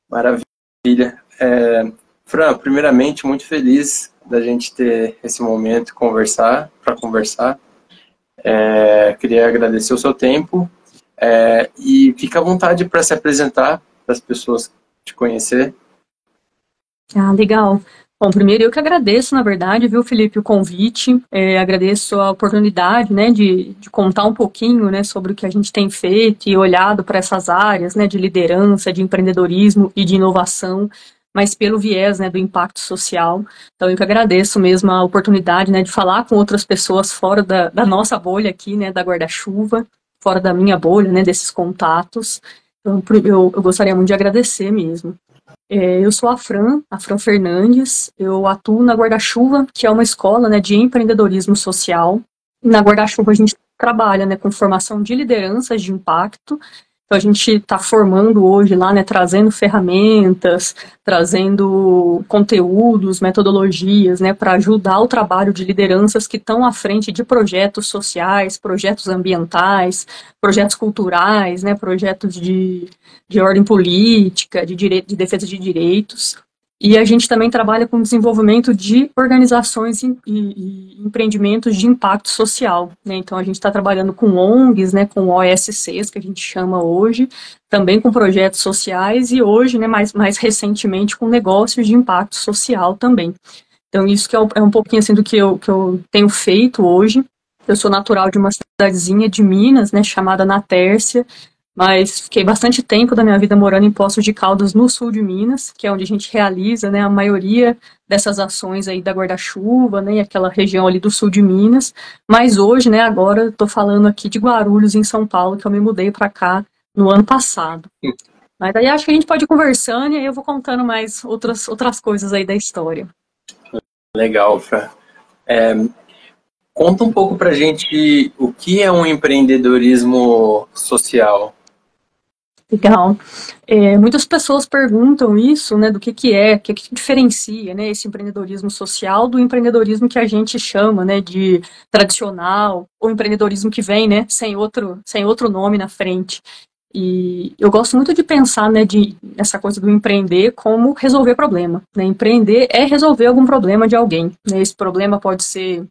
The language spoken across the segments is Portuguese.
Maravilha. Fran, primeiramente, muito feliz da gente ter esse momento para conversar. Queria agradecer o seu tempo e fica à vontade para se apresentar, para as pessoas te conhecer. Ah, legal. Bom, primeiro eu que agradeço, na verdade, viu, Felipe, o convite. Agradeço a oportunidade, né, de contar um pouquinho, né, sobre o que a gente tem feito e olhado para essas áreas, né, de liderança, de empreendedorismo e de inovação, mas pelo viés, né, do impacto social. Então, eu que agradeço mesmo a oportunidade, né, de falar com outras pessoas fora da nossa bolha aqui, né, da guarda-chuva, fora da minha bolha, né, desses contatos. Então, eu gostaria muito de agradecer mesmo. Eu sou a Fran Fernandes, eu atuo na Guarda-Chuva, que é uma escola, né, de empreendedorismo social. Na Guarda-Chuva a gente trabalha, né, com formação de lideranças de impacto. Então a gente está formando hoje lá, né, trazendo ferramentas, trazendo conteúdos, metodologias, né, para ajudar o trabalho de lideranças que estão à frente de projetos sociais, projetos ambientais, projetos culturais, né, projetos de ordem política, de defesa de direitos. E a gente também trabalha com desenvolvimento de organizações e empreendimentos de impacto social, né? Então, a gente está trabalhando com ONGs, né, com OSCs, que a gente chama hoje, também com projetos sociais e hoje, né, mais recentemente, com negócios de impacto social também. Então, isso que é um pouquinho assim do que eu tenho feito hoje. Eu sou natural de uma cidadezinha de Minas, né, chamada Natércia, mas fiquei bastante tempo da minha vida morando em Poços de Caldas, no sul de Minas, que é onde a gente realiza, né, a maioria dessas ações aí da guarda-chuva, né, e aquela região ali do sul de Minas. Mas hoje, né, agora estou falando aqui de Guarulhos, em São Paulo, que eu me mudei para cá no ano passado. Mas aí acho que a gente pode ir conversando e aí eu vou contando mais outras coisas aí da história. Legal, Fran. Conta um pouco para a gente o que é um empreendedorismo social. Legal. Muitas pessoas perguntam isso, né, do que diferencia, né, esse empreendedorismo social do empreendedorismo que a gente chama, né, de tradicional, ou empreendedorismo que vem, né, sem outro nome na frente. E eu gosto muito de pensar, né, nessa coisa do empreender como resolver problema, né? Empreender é resolver algum problema de alguém, né? Esse problema pode ser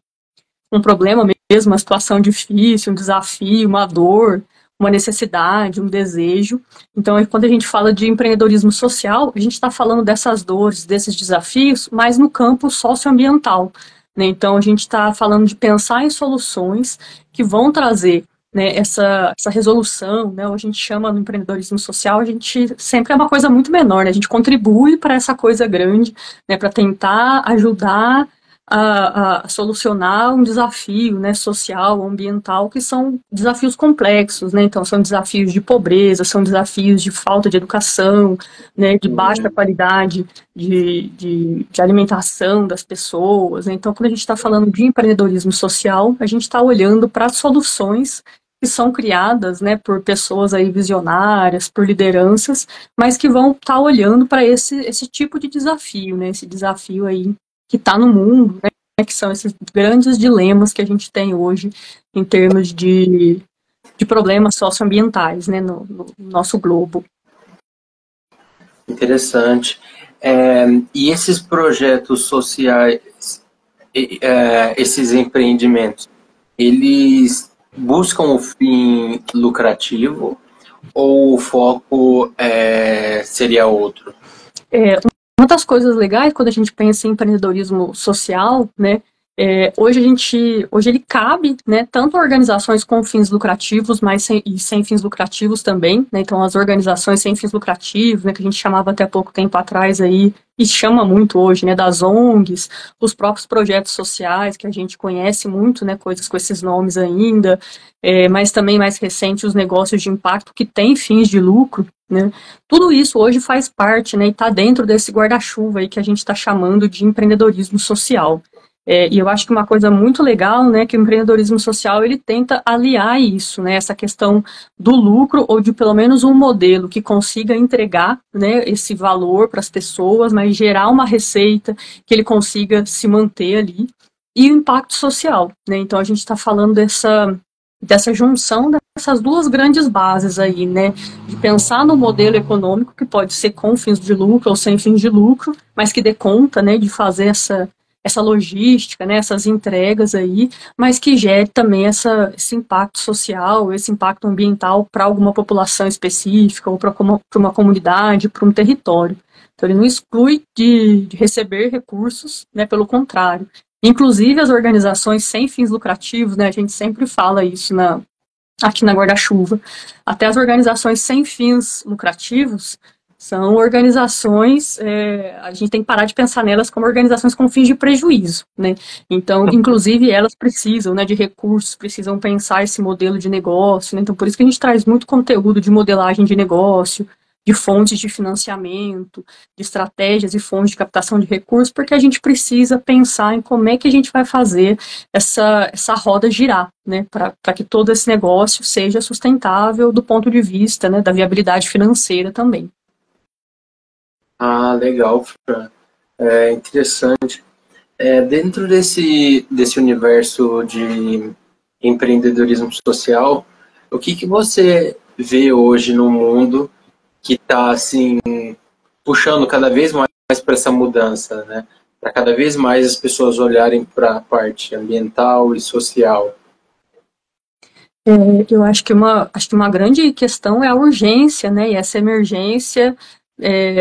um problema mesmo, uma situação difícil, um desafio, uma dor, uma necessidade, um desejo. Então, quando a gente fala de empreendedorismo social, a gente está falando dessas dores, desses desafios, mas no campo socioambiental, né? Então, a gente está falando de pensar em soluções que vão trazer, né, essa resolução, né? A gente chama no empreendedorismo social, a gente sempre é uma coisa muito menor, né? A gente contribui para essa coisa grande, né, para tentar ajudar a solucionar um desafio, né, social, ambiental, que são desafios complexos, né? Então, são desafios de pobreza, são desafios de falta de educação, né, de baixa qualidade de alimentação das pessoas, né? Então, quando a gente está falando de empreendedorismo social, a gente está olhando para soluções que são criadas, né, por pessoas aí visionárias, por lideranças, mas que vão estar olhando para esse tipo de desafio, né, esse desafio aí que está no mundo, né, que são esses grandes dilemas que a gente tem hoje em termos de problemas socioambientais, né, no nosso globo. Interessante. E esses projetos sociais, esses empreendimentos, eles buscam o fim lucrativo ou o foco seria outro? Uma das coisas legais quando a gente pensa em empreendedorismo social, né, hoje ele cabe, né, tanto organizações com fins lucrativos, mas sem fins lucrativos também, né, então as organizações sem fins lucrativos, né, que a gente chamava até pouco tempo atrás aí, e chama muito hoje, né, das ONGs, os próprios projetos sociais, que a gente conhece muito, né, coisas com esses nomes ainda, mas também mais recente os negócios de impacto que têm fins de lucro, né, tudo isso hoje faz parte, né, e está dentro desse guarda-chuva aí que a gente está chamando de empreendedorismo social. E eu acho que uma coisa muito legal, né, que o empreendedorismo social ele tenta aliar isso, né, essa questão do lucro ou de pelo menos um modelo que consiga entregar, né, esse valor para as pessoas, mas gerar uma receita que ele consiga se manter ali e o impacto social, né. Então a gente está falando dessa junção dessas duas grandes bases aí, né, de pensar no modelo econômico que pode ser com fins de lucro ou sem fins de lucro, mas que dê conta, né, de fazer essa logística, né, essas entregas aí, mas que gere também esse impacto social, esse impacto ambiental para alguma população específica ou para uma comunidade, para um território. Então, ele não exclui de receber recursos, né, pelo contrário. Inclusive, as organizações sem fins lucrativos, né, a gente sempre fala isso aqui na Guarda-Chuva, até as organizações sem fins lucrativos são organizações, a gente tem que parar de pensar nelas como organizações com fins de prejuízo, né? Então, inclusive, elas precisam, né, de recursos, precisam pensar esse modelo de negócio, né? Então, por isso que a gente traz muito conteúdo de modelagem de negócio, de fontes de financiamento, de estratégias e fontes de captação de recursos, porque a gente precisa pensar em como é que a gente vai fazer essa roda girar, né, para que todo esse negócio seja sustentável do ponto de vista, né, da viabilidade financeira também. Ah, legal, Fran. Interessante. Dentro desse universo de empreendedorismo social, o que você vê hoje no mundo que está assim puxando cada vez mais para essa mudança, né? Para cada vez mais as pessoas olharem para a parte ambiental e social? Eu acho que uma grande questão é a urgência, né, e essa emergência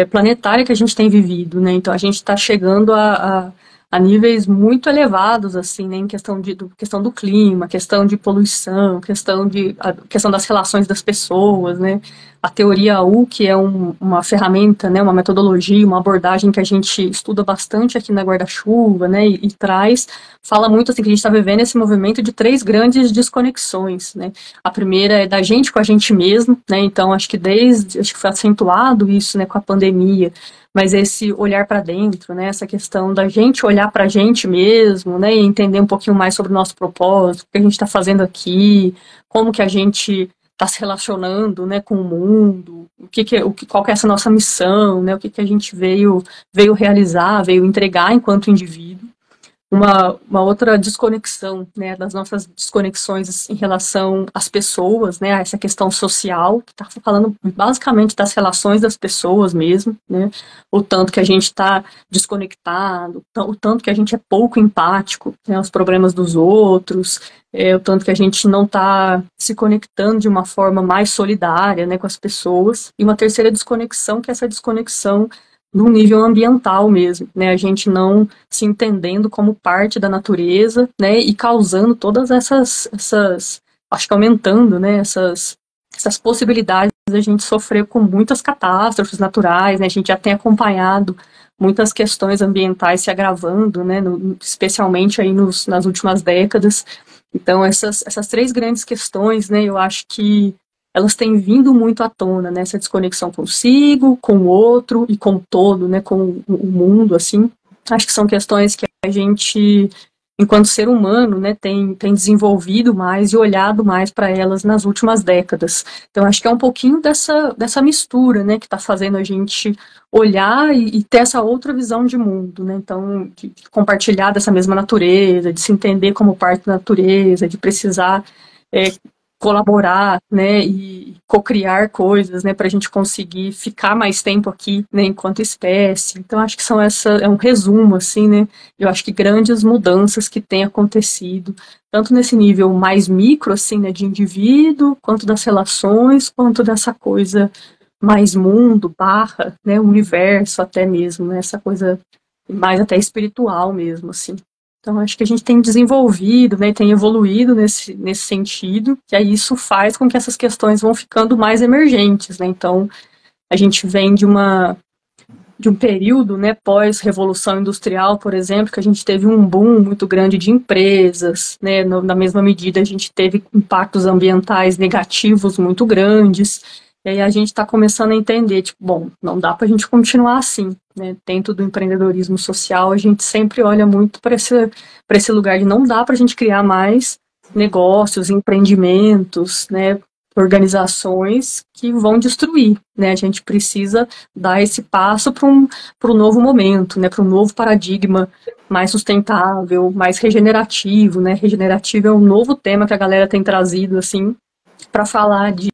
planetária que a gente tem vivido, né? Então a gente está chegando a níveis muito elevados, assim, né, em questão do clima, questão de poluição, questão das relações das pessoas, né? A teoria U, que é uma ferramenta, né, uma metodologia, uma abordagem que a gente estuda bastante aqui na Guarda-Chuva, né, e fala muito assim que a gente está vivendo esse movimento de 3 grandes desconexões, né? A primeira é da gente com a gente mesmo, né? Então acho que foi acentuado isso, né, com a pandemia, mas esse olhar para dentro, né, essa questão da gente olhar para a gente mesmo, né, e entender um pouquinho mais sobre o nosso propósito, o que a gente está fazendo aqui, como que a gente está se relacionando, né, com o mundo, qual que é essa nossa missão, né, o que a gente veio realizar, veio entregar enquanto indivíduo. Uma outra desconexão, né, das nossas desconexões em relação às pessoas, né, a essa questão social, que está falando basicamente das relações das pessoas mesmo, né, o tanto que a gente está desconectado, o tanto que a gente é pouco empático, né, aos problemas dos outros, o tanto que a gente não está se conectando de uma forma mais solidária, né, com as pessoas. E uma terceira desconexão, que é essa desconexão no nível ambiental mesmo, né, a gente não se entendendo como parte da natureza, né, e causando todas essas acho que aumentando, né, essas possibilidades da gente sofrer com muitas catástrofes naturais, né, a gente já tem acompanhado muitas questões ambientais se agravando, né, especialmente aí nas últimas décadas. Então essas 3 grandes questões, né, eu acho que elas têm vindo muito à tona, né? Essa desconexão consigo, com o outro e com o todo, né? Com o mundo, assim. Acho que são questões que a gente, enquanto ser humano, né, tem desenvolvido mais e olhado mais para elas nas últimas décadas. Então, acho que é um pouquinho dessa mistura, né, que está fazendo a gente olhar e ter essa outra visão de mundo, né? Então, de compartilhar dessa mesma natureza, de se entender como parte da natureza, de precisar colaborar, né, e cocriar coisas, né, para a gente conseguir ficar mais tempo aqui, né, enquanto espécie. Então, acho que é um resumo, assim, né, eu acho que grandes mudanças que têm acontecido, tanto nesse nível mais micro, assim, né, de indivíduo, quanto das relações, quanto dessa coisa mais mundo, né, universo até mesmo, né, essa coisa mais até espiritual mesmo, assim. Então, acho que a gente tem desenvolvido, né, tem evoluído nesse sentido, e aí isso faz com que essas questões vão ficando mais emergentes, né? Então, a gente vem de um período, né, pós-revolução industrial, por exemplo, que a gente teve um boom muito grande de empresas, né, na mesma medida a gente teve impactos ambientais negativos muito grandes, e aí a gente está começando a entender, tipo, bom, não dá para a gente continuar assim, né? Dentro do empreendedorismo social, a gente sempre olha muito para esse lugar de não dá para a gente criar mais negócios, empreendimentos, né, organizações que vão destruir, né? A gente precisa dar esse passo para um novo momento, né? Para um novo paradigma mais sustentável, mais regenerativo, né? Regenerativo é um novo tema que a galera tem trazido, assim, para falar de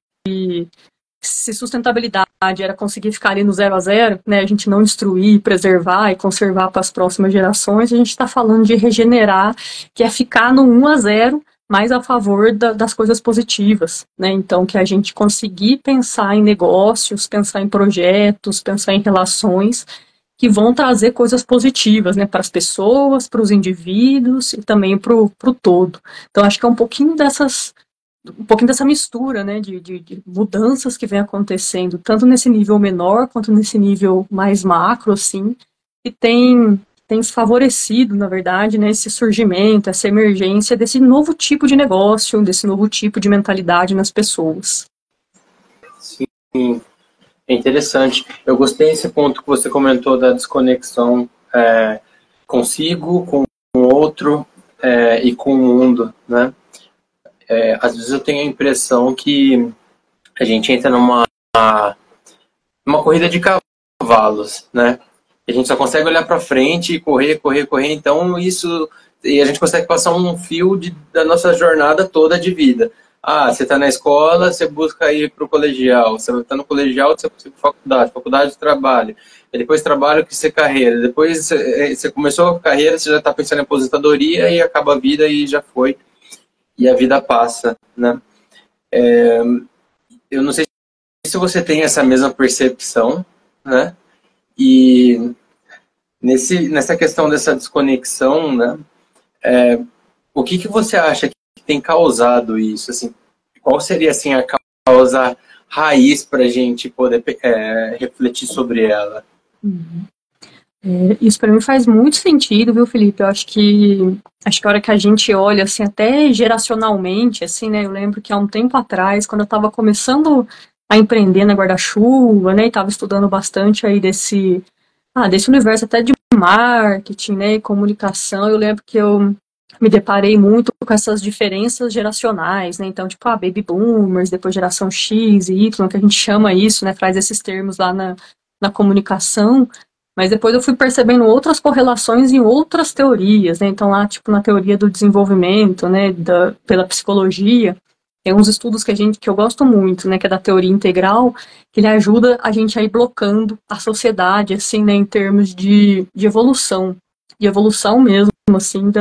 se sustentabilidade era conseguir ficar ali no 0 a 0, né? A gente não destruir, preservar e conservar para as próximas gerações, a gente está falando de regenerar, que é ficar no 1 a 0, mais a favor das coisas positivas, né? Então, que a gente conseguir pensar em negócios, pensar em projetos, pensar em relações que vão trazer coisas positivas, né? Para as pessoas, para os indivíduos e também para o todo. Então, acho que é um pouquinho dessa mistura, né, de mudanças que vem acontecendo, tanto nesse nível menor quanto nesse nível mais macro, assim, que tem favorecido, na verdade, né, esse surgimento, essa emergência desse novo tipo de negócio, desse novo tipo de mentalidade nas pessoas. Sim, é interessante. Eu gostei desse ponto que você comentou da desconexão consigo, com o outro e com o mundo, né? Às vezes eu tenho a impressão que a gente entra numa corrida de cavalos, né? A gente só consegue olhar para frente e correr, então e a gente consegue passar um fio da nossa jornada toda de vida. Você está na escola, você busca ir para o colegial, você está no colegial, você busca faculdade de trabalho, e depois trabalho que você carreira, depois você começou a carreira, você já está pensando em aposentadoria e acaba a vida e já foi. E a vida passa, né? Eu não sei se você tem essa mesma percepção, né? E nessa questão dessa desconexão, né? O que você acha que tem causado isso? Assim, qual seria assim a causa raiz para a gente poder refletir sobre ela? Uhum. Isso para mim faz muito sentido, viu, Felipe? Eu acho que a hora que a gente olha, assim, até geracionalmente, assim, né? Eu lembro que há um tempo atrás, quando eu estava começando a empreender na guarda-chuva, né? E estava estudando bastante aí desse universo até de marketing, né? E comunicação, eu lembro que eu me deparei muito com essas diferenças geracionais, né? Então, tipo, baby boomers, depois geração X e Y, que a gente chama isso, né? Traz esses termos lá na comunicação. Mas depois eu fui percebendo outras correlações em outras teorias, né? Então lá, tipo, na teoria do desenvolvimento, né, pela psicologia, tem uns estudos que eu gosto muito, né, que é da teoria integral, que ele ajuda a gente a ir blocando a sociedade, assim, né, em termos de evolução mesmo, assim,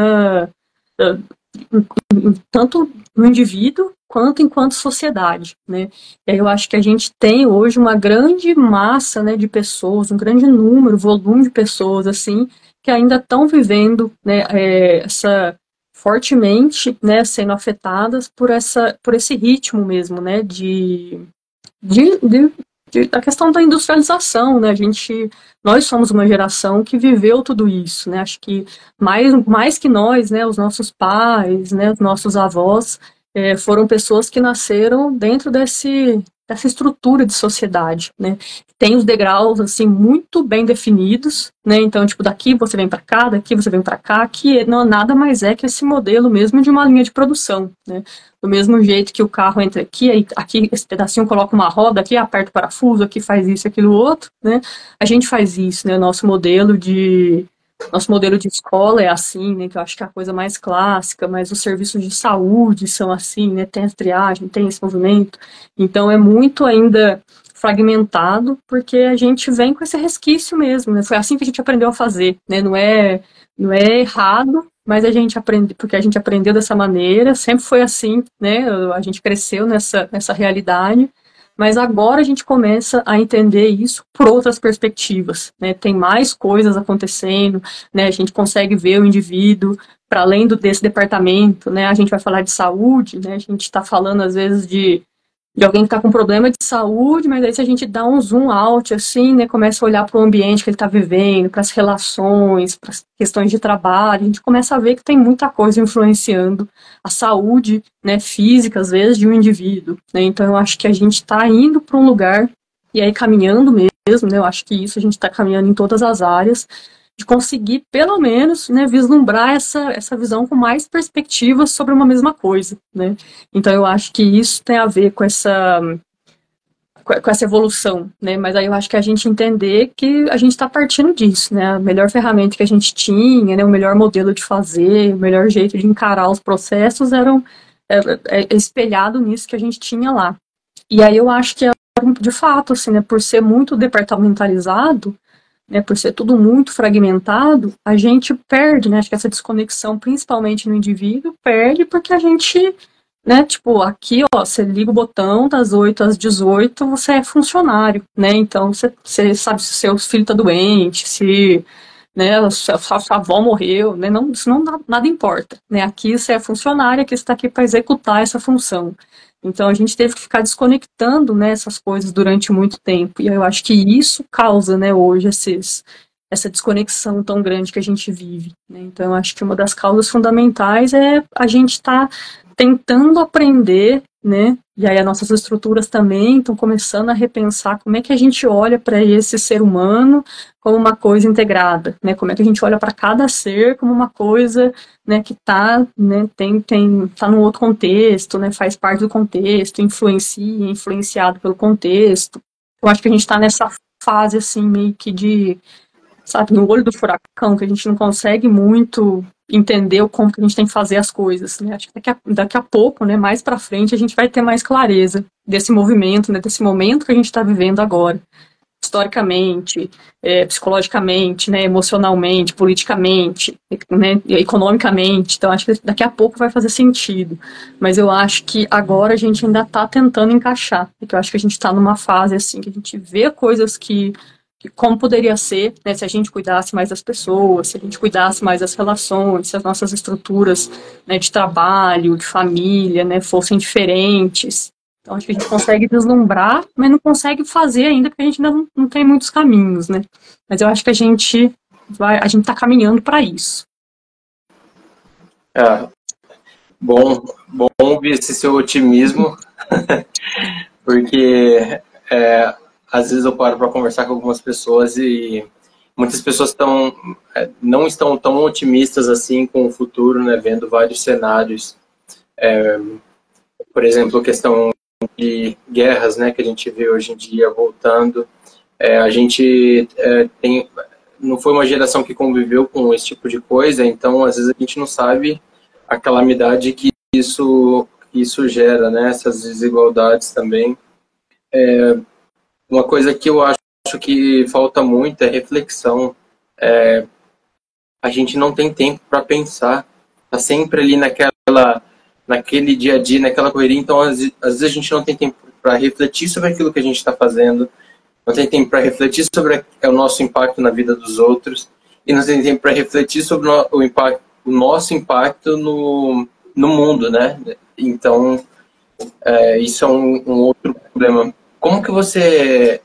tanto no indivíduo quanto enquanto sociedade, né? E aí eu acho que a gente tem hoje uma grande massa, né, de pessoas, um grande número, volume de pessoas, assim, que ainda estão vivendo, né, fortemente, né, sendo afetadas por esse ritmo mesmo, né, da questão da industrialização, né? Nós somos uma geração que viveu tudo isso, né? Acho que mais que nós, né? Os nossos pais, né? Os nossos avós foram pessoas que nasceram dentro dessa estrutura de sociedade, né? Tem os degraus assim muito bem definidos, né? Então, tipo, daqui você vem para cá, daqui você vem para cá, que não nada mais é que esse modelo mesmo de uma linha de produção, né? Do mesmo jeito que o carro entra aqui esse pedacinho coloca uma roda, aqui aperta o parafuso, aqui faz isso, aquilo outro, né? A gente faz isso, né? Nosso modelo de escola é assim, né? Que eu acho que é a coisa mais clássica, mas os serviços de saúde são assim, né? Tem a triagem, tem esse movimento. Então é muito ainda fragmentado, porque a gente vem com esse resquício mesmo, né? Foi assim que a gente aprendeu a fazer, né? Não é errado, mas a gente aprende, porque a gente aprendeu dessa maneira, sempre foi assim, né? A gente cresceu nessa realidade, mas agora a gente começa a entender isso por outras perspectivas, né? Tem mais coisas acontecendo, né? A gente consegue ver o indivíduo para além desse departamento, né? A gente vai falar de saúde, né? A gente está falando às vezes de alguém que está com problema de saúde, mas aí se a gente dá um zoom out, assim, né, começa a olhar para o ambiente que ele está vivendo, para as relações, para as questões de trabalho, a gente começa a ver que tem muita coisa influenciando a saúde, né, física, às vezes, de um indivíduo, né? Então eu acho que a gente está indo para um lugar, e aí caminhando mesmo, né, eu acho que isso a gente está caminhando em todas as áreas, de conseguir, pelo menos, né, vislumbrar essa visão com mais perspectivas sobre uma mesma coisa, né? Então, eu acho que isso tem a ver com essa evolução, né? Mas aí eu acho que a gente entender que a gente está partindo disso, né? A melhor ferramenta que a gente tinha, né? O melhor modelo de fazer, o melhor jeito de encarar os processos é espelhado nisso que a gente tinha lá. E aí eu acho que de fato, assim, né? Por ser muito departamentalizado, né? Por ser tudo muito fragmentado, a gente perde, né? Acho que essa desconexão, principalmente no indivíduo, perde porque a gente, né, tipo, aqui, ó, você liga o botão das 8 às 18, você é funcionário, né, então você sabe se seu filho tá doente, se, né, sua avó morreu, né, não, isso não, nada importa, né, aqui você é funcionário, aqui você tá aqui para executar essa função. Então a gente teve que ficar desconectando, né, essas coisas durante muito tempo, e eu acho que isso causa, né, hoje essa desconexão tão grande que a gente vive, né? Então eu acho que uma das causas fundamentais é a gente estar tentando aprender, né? E aí as nossas estruturas também estão começando a repensar como é que a gente olha para esse ser humano como uma coisa integrada, né? Como é que a gente olha para cada ser como uma coisa, né, que tá, né, tá num outro contexto, né, faz parte do contexto, influencia, influenciado pelo contexto. Eu acho que a gente está nessa fase assim meio que de, sabe, no olho do furacão, que a gente não consegue muito entender como que a gente tem que fazer as coisas, né? Acho que daqui a pouco, né, mais para frente, a gente vai ter mais clareza desse movimento, né, desse momento que a gente está vivendo agora, historicamente, psicologicamente, né, emocionalmente, politicamente, né, economicamente. Então, acho que daqui a pouco vai fazer sentido. Mas eu acho que agora a gente ainda está tentando encaixar, porque eu acho que a gente está numa fase assim que a gente vê coisas que como poderia ser, né, se a gente cuidasse mais das pessoas, se a gente cuidasse mais das relações, se as nossas estruturas, né, de trabalho, de família, né, fossem diferentes. Então, acho que a gente consegue vislumbrar, mas não consegue fazer ainda, porque a gente ainda não tem muitos caminhos, né? Mas eu acho que a gente está caminhando para isso. Bom ouvir esse seu otimismo, porque às vezes eu paro para conversar com algumas pessoas e muitas pessoas não estão tão otimistas assim com o futuro, né, vendo vários cenários. Por exemplo, a questão de guerras, né, que a gente vê hoje em dia voltando. A gente não foi uma geração que conviveu com esse tipo de coisa, então às vezes a gente não sabe a calamidade que isso gera, né, essas desigualdades também. Uma coisa que eu acho que falta muito é reflexão. A gente não tem tempo para pensar, tá sempre ali naquele dia a dia, naquela correria, então às vezes a gente não tem tempo para refletir sobre aquilo que a gente está fazendo, não tem tempo para refletir sobre o nosso impacto na vida dos outros, e não tem tempo para refletir sobre o nosso impacto no mundo, né? Então, isso é um outro problema. Como que você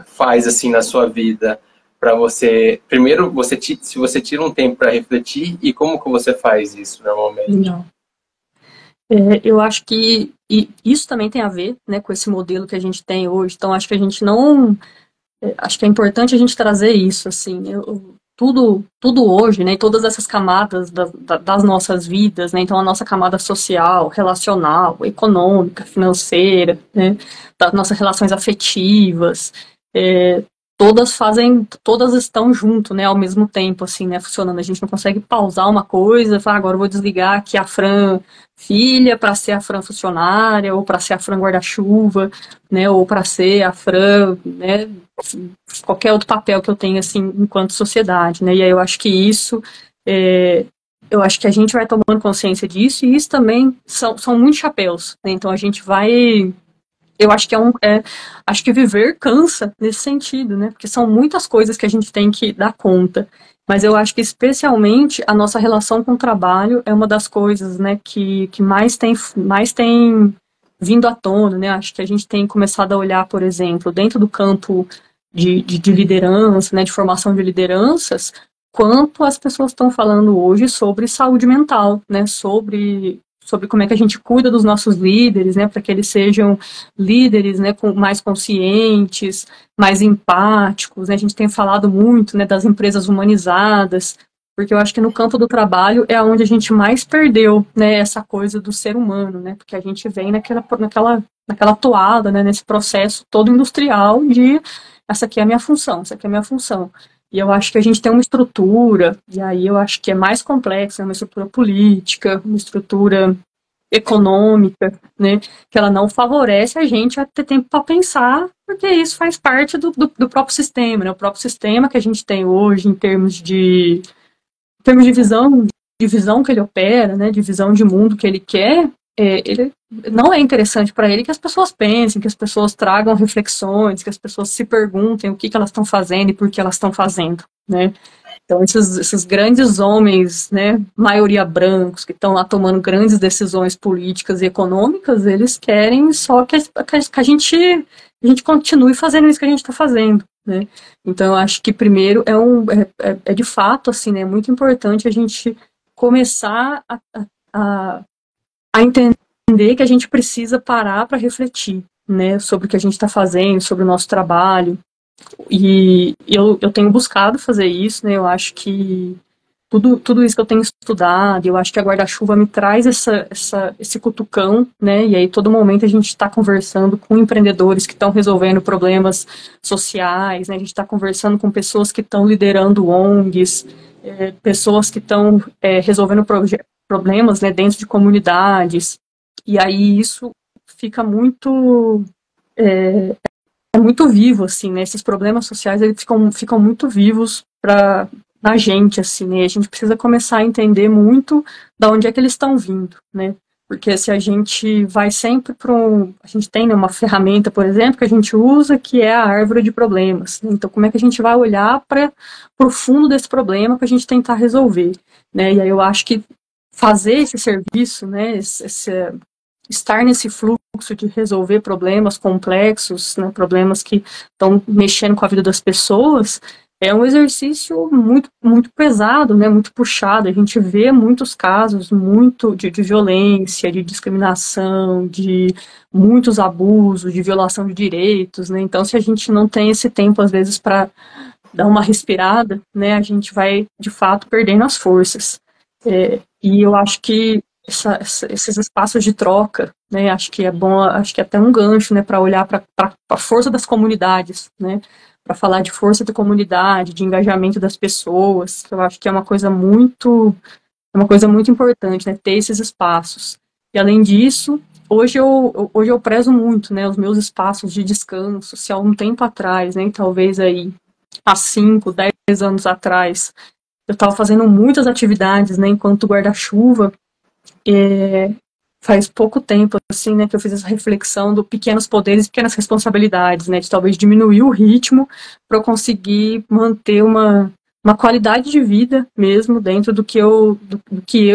faz assim na sua vida para você, primeiro, se você tira um tempo para refletir, e como que você faz isso normalmente? Não. Eu acho que isso também tem a ver, né, com esse modelo que a gente tem hoje. Então, acho que a gente não... Acho que é importante a gente trazer isso, assim. Tudo hoje, né, todas essas camadas das nossas vidas, né, então a nossa camada social, relacional, econômica, financeira, né, das nossas relações afetivas, todas estão junto, né, ao mesmo tempo, assim, né, funcionando. A gente não consegue pausar uma coisa e falar, agora eu vou desligar aqui a Fran filha para ser a Fran funcionária, ou para ser a Fran guarda-chuva, né, ou para ser a Fran, né, qualquer outro papel que eu tenha, assim, enquanto sociedade, né, e aí eu acho que isso, eu acho que a gente vai tomando consciência disso, e isso também são muitos chapéus, né, então a gente vai... Eu acho que acho que viver cansa nesse sentido, né? Porque são muitas coisas que a gente tem que dar conta. Mas eu acho que especialmente a nossa relação com o trabalho é uma das coisas, né, que mais tem vindo à tona, né? Acho que a gente tem começado a olhar, por exemplo, dentro do campo de liderança, né, de formação de lideranças, quanto as pessoas estão falando hoje sobre saúde mental, né? Sobre sobre como é que a gente cuida dos nossos líderes, né, para que eles sejam líderes, né, mais conscientes, mais empáticos, né, a gente tem falado muito, né, das empresas humanizadas, porque eu acho que no campo do trabalho é onde a gente mais perdeu, né, essa coisa do ser humano, né, porque a gente vem naquela toada, né, nesse processo todo industrial de essa aqui é a minha função, essa aqui é a minha função. E eu acho que a gente tem uma estrutura, e aí eu acho que é mais complexa, uma estrutura política, uma estrutura econômica, né, que ela não favorece a gente a ter tempo para pensar, porque isso faz parte do próprio sistema, né, o próprio sistema que a gente tem hoje em termos de visão que ele opera, né, de visão de mundo que ele quer, ele não é interessante para ele que as pessoas pensem, que as pessoas tragam reflexões, que as pessoas se perguntem o que elas estão fazendo e por que elas estão fazendo, né? Então, esses grandes homens, né, maioria brancos, que estão lá tomando grandes decisões políticas e econômicas, eles querem só que a gente continue fazendo isso que a gente está fazendo, né? Então, eu acho que primeiro é de fato, assim, né, muito importante a gente começar a entender que a gente precisa parar para refletir, né, sobre o que a gente está fazendo, sobre o nosso trabalho. E eu tenho buscado fazer isso, né? Eu acho que tudo isso que eu tenho estudado, eu acho que a guarda-chuva me traz esse cutucão, né? E aí, todo momento, a gente está conversando com empreendedores que estão resolvendo problemas sociais, né? A gente está conversando com pessoas que estão liderando ONGs, pessoas que estão resolvendo problemas, né, dentro de comunidades. E aí, isso fica muito muito vivo, assim, né? Esses problemas sociais, eles ficam muito vivos na gente, assim, né? A gente precisa começar a entender muito de onde é que eles estão vindo, né? Porque se a gente vai sempre para a gente tem, né, uma ferramenta, por exemplo, que a gente usa, que é a árvore de problemas, né? Então, como é que a gente vai olhar para o fundo desse problema para a gente tentar resolver, né? E aí eu acho que fazer esse serviço, né, estar nesse fluxo de resolver problemas complexos, né, problemas que estão mexendo com a vida das pessoas, é um exercício muito, muito pesado, né, muito puxado. A gente vê muitos casos muito de violência, de discriminação, de muitos abusos, de violação de direitos, né? Então, se a gente não tem esse tempo, às vezes, para dar uma respirada, né, a gente vai, de fato, perdendo as forças. E eu acho que esses espaços de troca, né, acho que é bom, acho que é até um gancho, né, para olhar para a força das comunidades, né, para falar de força da comunidade, de engajamento das pessoas, que eu acho que é uma coisa muito importante, né, ter esses espaços. E além disso, hoje eu prezo muito, né, os meus espaços de descanso. Se há um tempo atrás, né, talvez aí há 5, 10 anos atrás, eu estava fazendo muitas atividades, né, enquanto guarda-chuva. Faz pouco tempo, assim, né, que eu fiz essa reflexão do pequenos poderes e pequenas responsabilidades, né, de talvez diminuir o ritmo para eu conseguir manter uma qualidade de vida mesmo dentro do que eu,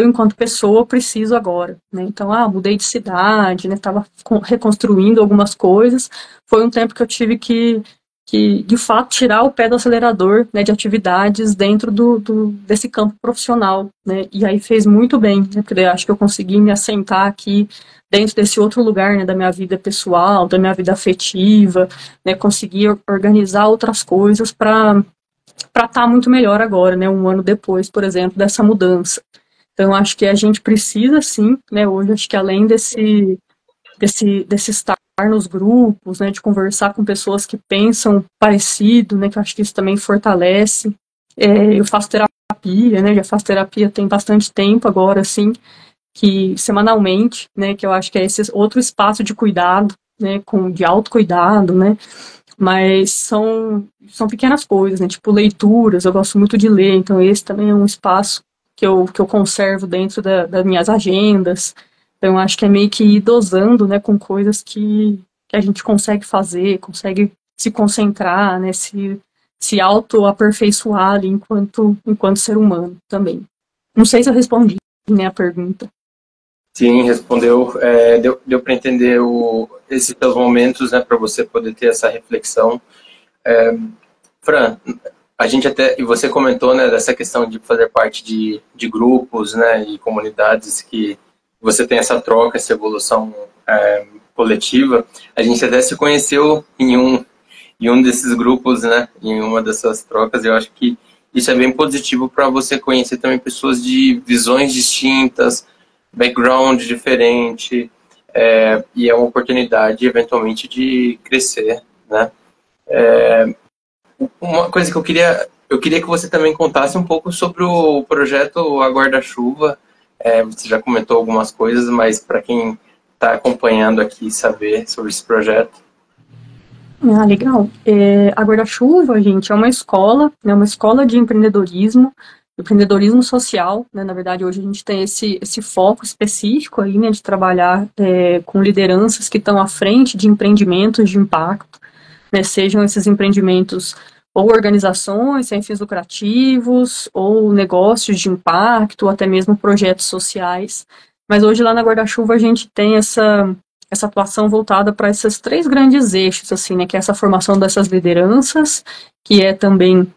enquanto pessoa, preciso agora, né. Então, mudei de cidade, né, estava reconstruindo algumas coisas, foi um tempo que eu tive que de fato tirar o pé do acelerador, né, de atividades dentro desse campo profissional, né, e aí fez muito bem, né, porque eu acho que eu consegui me assentar aqui dentro desse outro lugar, né, da minha vida pessoal, da minha vida afetiva, né, conseguir organizar outras coisas para estar muito melhor agora, né, um ano depois, por exemplo, dessa mudança. Então, acho que a gente precisa, sim, né, hoje, acho que além desse estar nos grupos, né, de conversar com pessoas que pensam parecido, né, que eu acho que isso também fortalece. Eu faço terapia, né, já faço terapia tem bastante tempo agora, assim, que semanalmente, né, que eu acho que é esse outro espaço de cuidado, né, de autocuidado, né, mas são pequenas coisas, né, tipo leituras, eu gosto muito de ler, então esse também é um espaço que eu conservo dentro das minhas agendas. Então, acho que é meio que ir dosando, né, com coisas que a gente consegue fazer, consegue se concentrar, né, se auto-aperfeiçoar ali enquanto ser humano também. Não sei se eu respondi, né, a pergunta. Sim, respondeu. Deu para entender esses teus momentos, né, para você poder ter essa reflexão. Fran, a gente e você comentou, né, dessa questão de fazer parte de grupos, né, e comunidades que você tem essa troca, essa evolução coletiva. A gente até se conheceu em um desses grupos, né? Em uma dessas trocas. Eu acho que isso é bem positivo para você conhecer também pessoas de visões distintas, background diferente, e é uma oportunidade, eventualmente, de crescer, né? Uma coisa que eu queria que você também contasse um pouco sobre o projeto A Guarda-Chuva. Você já comentou algumas coisas, mas para quem está acompanhando aqui, saber sobre esse projeto. Ah, legal. A Guarda-Chuva, gente, é uma escola, né, uma escola de empreendedorismo social, né? Na verdade, hoje a gente tem esse foco específico aí, né, de trabalhar com lideranças que estão à frente de empreendimentos de impacto, né, sejam esses empreendimentos ou organizações sem fins lucrativos, ou negócios de impacto, ou até mesmo projetos sociais. Mas hoje lá na Guarda-Chuva a gente tem essa atuação voltada para esses três grandes eixos, assim, né, que é essa formação dessas lideranças, que é também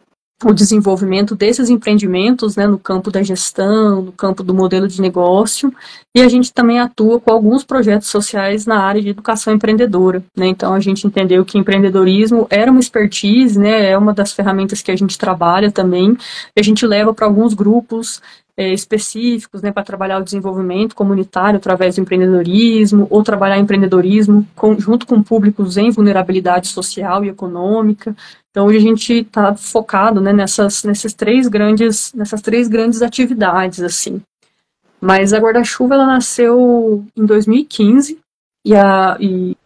o desenvolvimento desses empreendimentos, né, no campo da gestão, no campo do modelo de negócio, e a gente também atua com alguns projetos sociais na área de educação empreendedora, né, então a gente entendeu que empreendedorismo era uma expertise, né, é uma das ferramentas que a gente trabalha também, e a gente leva para alguns grupos específicos, né, para trabalhar o desenvolvimento comunitário através do empreendedorismo, ou trabalhar empreendedorismo junto com públicos em vulnerabilidade social e econômica. Então, hoje a gente está focado, né, nessas três grandes atividades, assim. Mas a Guarda-Chuva, ela nasceu em 2015, e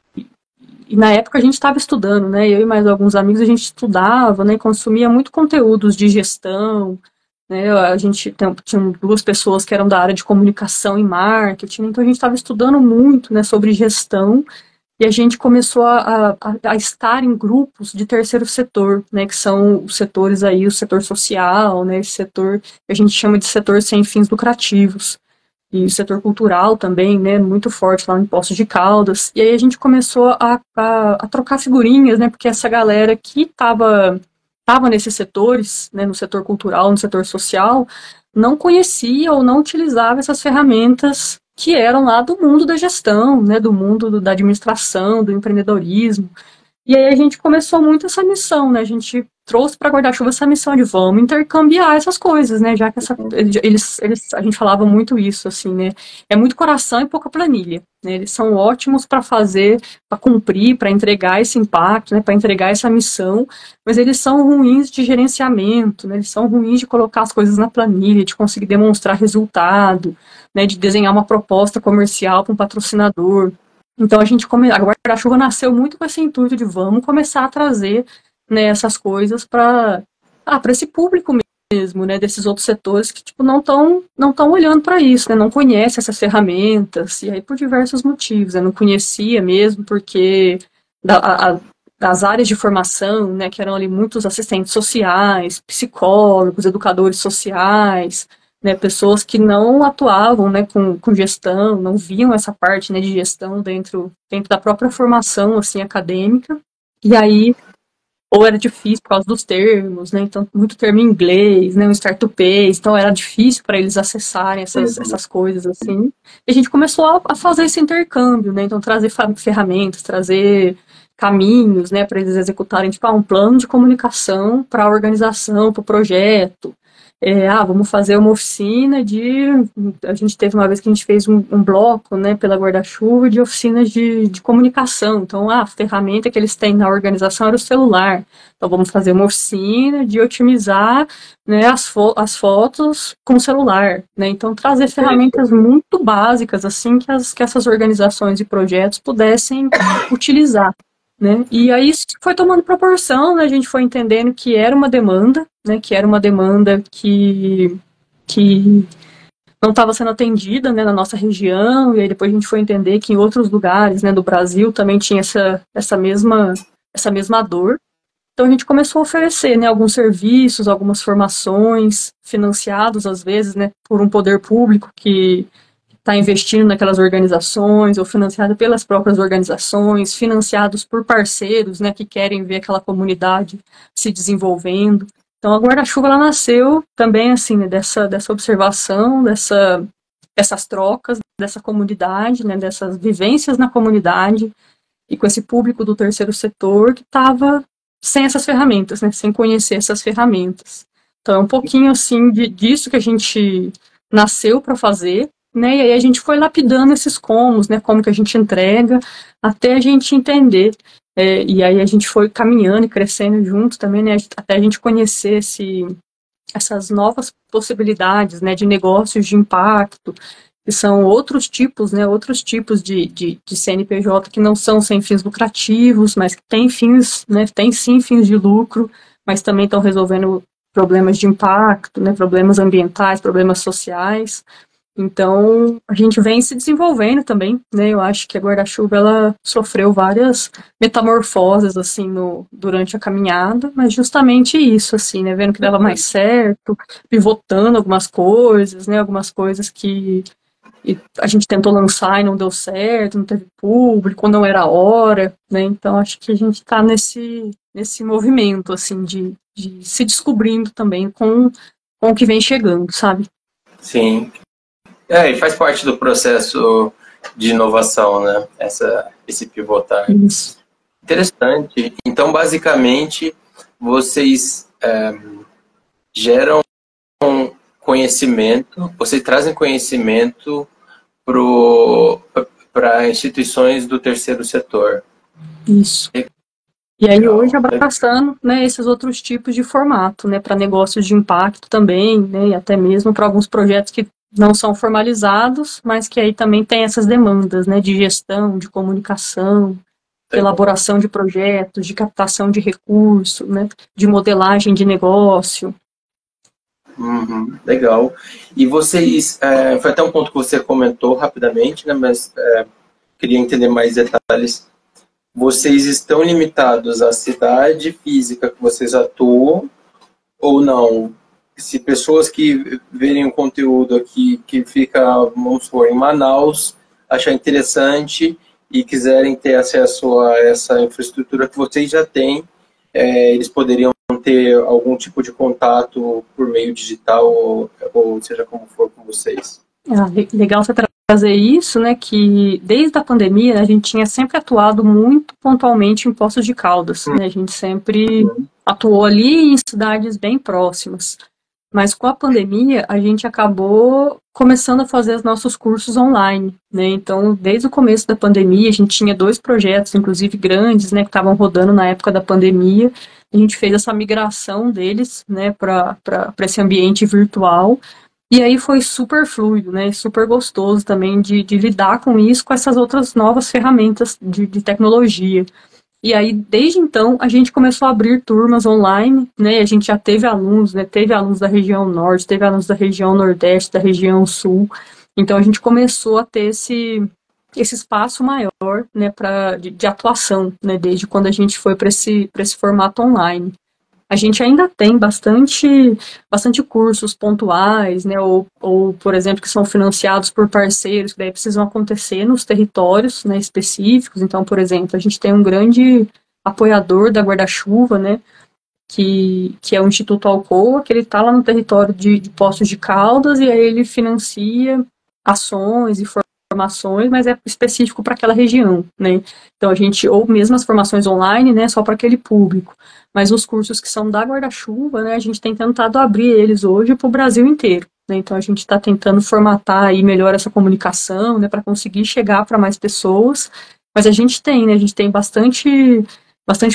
na época a gente estava estudando, né, eu e mais alguns amigos, a gente estudava, né, consumia muito conteúdos de gestão, né, a gente tinha duas pessoas que eram da área de comunicação e marketing, então a gente estava estudando muito, né, sobre gestão, e a gente começou a estar em grupos de terceiro setor, né, que são os setores aí, o setor social, né, esse setor que a gente chama de setor sem fins lucrativos, e o setor cultural também, né, muito forte lá em Poços de Caldas, e aí a gente começou a trocar figurinhas, né, porque essa galera que estava nesses setores, né, no setor cultural, no setor social, não conhecia ou não utilizava essas ferramentas que eram lá do mundo da gestão, né, do mundo da administração, do empreendedorismo. E aí a gente começou muito essa missão, né? A gente trouxe para Guarda-Chuva essa missão de vamos intercambiar essas coisas, né? Já que a gente falava muito isso, assim, né? É muito coração e pouca planilha, né? Eles são ótimos para fazer, para cumprir, para entregar esse impacto, né? Para entregar essa missão, mas eles são ruins de gerenciamento, né? Eles são ruins de colocar as coisas na planilha, de conseguir demonstrar resultado, né? De desenhar uma proposta comercial para um patrocinador. Então a Guarda-Chuva nasceu muito com esse intuito de vamos começar a trazer, né, essas coisas para esse público mesmo, né, desses outros setores que tipo não estão olhando para isso, né, não conhecem essas ferramentas, e aí por diversos motivos, né, não conhecia mesmo porque das áreas de formação, né, que eram ali muitos assistentes sociais, psicólogos, educadores sociais, né, pessoas que não atuavam, né, com gestão, não viam essa parte, né, de gestão dentro da própria formação assim acadêmica, e aí ou era difícil por causa dos termos, né, então muito termo em inglês, né, um startup, então era difícil para eles acessarem essas coisas assim, e a gente começou a fazer esse intercâmbio, né, então trazer ferramentas, trazer caminhos, né, para eles executarem tipo um plano de comunicação para a organização, para o projeto. Vamos fazer uma oficina a gente teve uma vez que a gente fez um bloco, né, pela Guarda-Chuva de oficinas de comunicação. Então, a ferramenta que eles têm na organização era o celular. Então, vamos fazer uma oficina de otimizar, né, as fotos com o celular, né? Então, trazer ferramentas muito básicas, assim, que essas organizações e projetos pudessem utilizar. Né? E aí isso foi tomando proporção, né? A gente foi entendendo que era uma demanda, né? Que era uma demanda que não estava sendo atendida, né, na nossa região, e aí depois a gente foi entender que em outros lugares, né, do Brasil também tinha essa mesma dor. Então a gente começou a oferecer, né, alguns serviços, algumas formações, financiados às vezes, né, por um poder público que está investindo naquelas organizações, ou financiado pelas próprias organizações, financiados por parceiros, né, que querem ver aquela comunidade se desenvolvendo. Então, a Guarda-Chuva ela nasceu também assim, né, dessa observação, essas trocas, dessa comunidade, né, dessas vivências na comunidade, e com esse público do terceiro setor que estava sem essas ferramentas, né, sem conhecer essas ferramentas. Então, é um pouquinho assim disso que a gente nasceu para fazer, né, e aí a gente foi lapidando esses comos, né, como que a gente entrega, até a gente entender. E aí a gente foi caminhando e crescendo junto também, né, até a gente conhecer essas novas possibilidades, né, de negócios de impacto, que são outros tipos, né, de CNPJ que não são sem fins lucrativos, mas que têm fins, né, têm sim fins de lucro, mas também estão resolvendo problemas de impacto, né, problemas ambientais, problemas sociais. Então, a gente vem se desenvolvendo também, né? Eu acho que a Guarda-Chuva, ela sofreu várias metamorfoses, assim, durante a caminhada, mas justamente isso, assim, né? Vendo que dava mais certo, pivotando algumas coisas, né? Algumas coisas que a gente tentou lançar e não deu certo, não teve público, não era a hora, né? Então, acho que a gente está nesse movimento, assim, de se descobrindo também com o que vem chegando, sabe? Sim. E faz parte do processo de inovação, né? Esse pivotar. Isso. Interessante. Então, basicamente, vocês geram conhecimento, vocês trazem conhecimento para instituições do terceiro setor. Isso. E aí hoje abraçando, né, esses outros tipos de formato, né, para negócios de impacto também, né, e até mesmo para alguns projetos que não são formalizados, mas que aí também tem essas demandas, né, de gestão, de comunicação, de elaboração de projetos, de captação de recursos, né, de modelagem de negócio. Legal. E vocês, foi até um ponto que você comentou rapidamente, né, mas queria entender mais detalhes. Vocês estão limitados à cidade física que vocês atuam ou não? Se pessoas que verem o conteúdo aqui, que fica, vamos supor, em Manaus, achar interessante e quiserem ter acesso a essa infraestrutura que vocês já têm, eles poderiam ter algum tipo de contato por meio digital ou seja como for com vocês. Legal você trazer isso, né, que desde a pandemia a gente tinha sempre atuado muito pontualmente em Poços de Caldas, né, a gente sempre atuou ali em cidades bem próximas, mas com a pandemia a gente acabou começando a fazer os nossos cursos online, né, então desde o começo da pandemia a gente tinha 2 projetos, inclusive grandes, né, que estavam rodando na época da pandemia, a gente fez essa migração deles, né, para esse ambiente virtual. E aí foi super fluido, né? Super gostoso também de lidar com isso, com essas outras novas ferramentas de tecnologia. E aí, desde então, a gente começou a abrir turmas online, né? A gente já teve alunos, né? Teve alunos da região norte, teve alunos da região nordeste, da região sul. Então, a gente começou a ter esse espaço maior, né? De atuação, né? Desde quando a gente foi para esse formato online. A gente ainda tem bastante cursos pontuais, né, ou, por exemplo, que são financiados por parceiros, que daí precisam acontecer nos territórios, né, específicos. Então, por exemplo, a gente tem um grande apoiador da Guarda-Chuva, né, que é o Instituto Alcoa, que ele está lá no território de Poços de Caldas, e aí ele financia ações e formações, mas é específico para aquela região, né? Então a gente, ou mesmo as formações online, né, só para aquele público. Mas os cursos que são da Guarda-Chuva, né, a gente tem tentado abrir eles hoje para o Brasil inteiro, né? Então a gente está tentando formatar aí melhor essa comunicação, né, para conseguir chegar para mais pessoas. Mas a gente tem, né, a gente tem bastante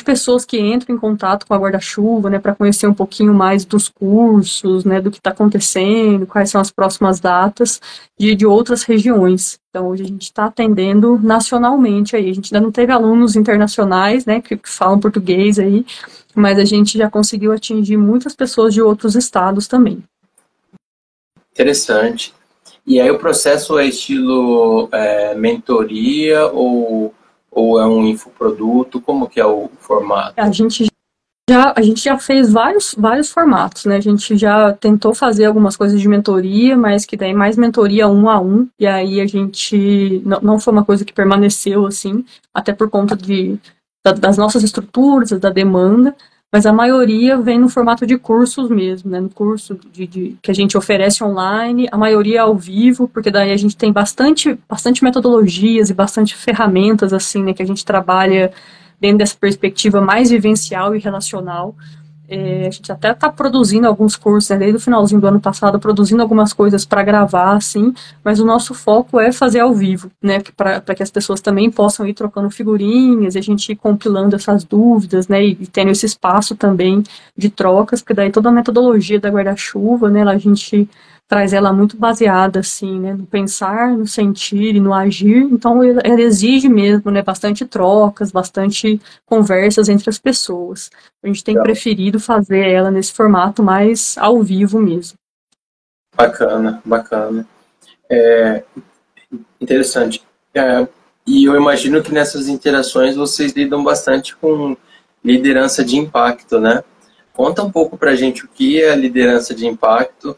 pessoas que entram em contato com a Guarda-Chuva, né, para conhecer um pouquinho mais dos cursos, né, do que está acontecendo, quais são as próximas datas de outras regiões. Então, hoje a gente está atendendo nacionalmente aí. A gente ainda não teve alunos internacionais, né, que falam português aí, mas a gente já conseguiu atingir muitas pessoas de outros estados também. Interessante. E aí o processo é estilo mentoria ou é um infoproduto? Como que é o formato? A gente já fez vários formatos, né? A gente já tentou fazer algumas coisas de mentoria, mas que daí mais mentoria 1 a 1, e aí a gente não foi uma coisa que permaneceu assim, até por conta das nossas estruturas, da demanda, mas a maioria vem no formato de cursos mesmo, né? No curso que a gente oferece online, a maioria ao vivo, porque daí a gente tem bastante metodologias e bastante ferramentas, assim, né? Que a gente trabalha dentro dessa perspectiva mais vivencial e relacional. A gente até está produzindo alguns cursos, né, desde o finalzinho do ano passado, produzindo algumas coisas para gravar, assim, mas o nosso foco é fazer ao vivo, né, para que as pessoas também possam ir trocando figurinhas, e a gente ir compilando essas dúvidas, né, e tendo esse espaço também de trocas, porque daí toda a metodologia da guarda-chuva, né, a gente traz ela muito baseada, assim, né, no pensar, no sentir e no agir, então ela exige mesmo, né, bastante trocas, bastante conversas entre as pessoas. A gente tem preferido fazer ela nesse formato mais ao vivo mesmo. Bacana, bacana. Interessante. E eu imagino que nessas interações vocês lidam bastante com liderança de impacto, né? Conta um pouco pra gente o que é a liderança de impacto,